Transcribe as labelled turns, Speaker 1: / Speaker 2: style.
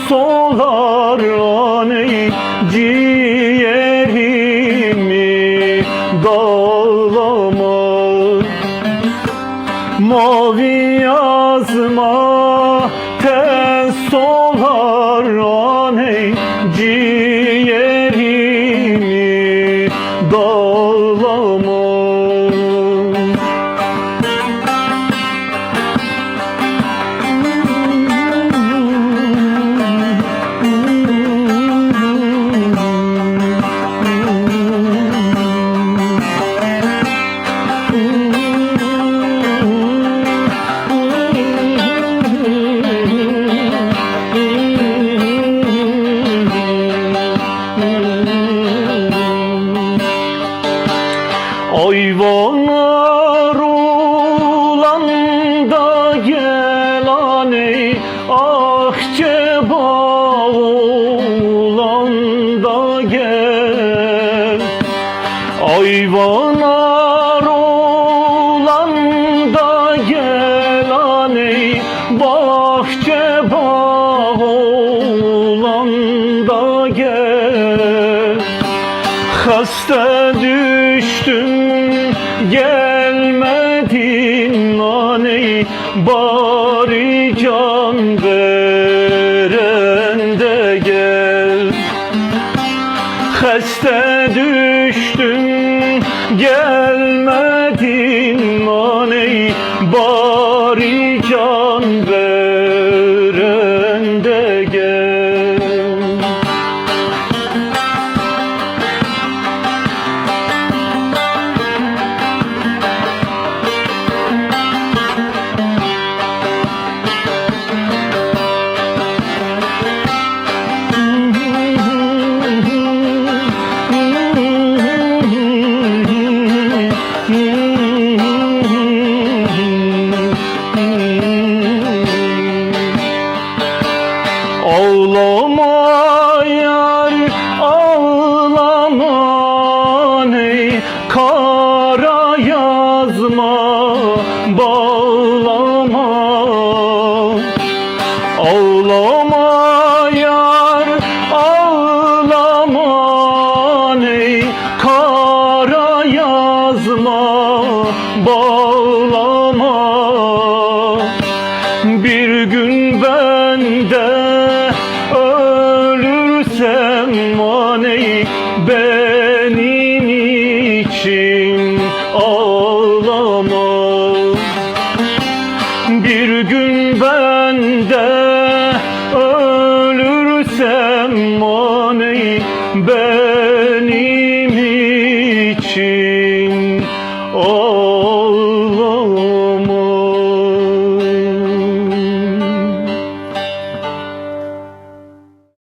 Speaker 1: solar aney ciğerimi dağlama. Mavi yazma tez solar aney ciğerimi dağlama. Ayvanar ulan da gel aney, Akçeba ulan da gel. Ayvanar ulan da gel aney, Bahçeba ulan da gel. Hasta düştüm gelmedin aney, bari can veren de gel. Hasta düştüm gelmedin aney, bari can veren de gel. Ağlama yar, ağlama ney, kara yazma bağlama. Ağlama yar, ağlama ney, kara yazma bağlama. Bir gün ben de ölürsem aney, benim için ağlama. Bir gün ben de ölürsem aney, benim için ağlama.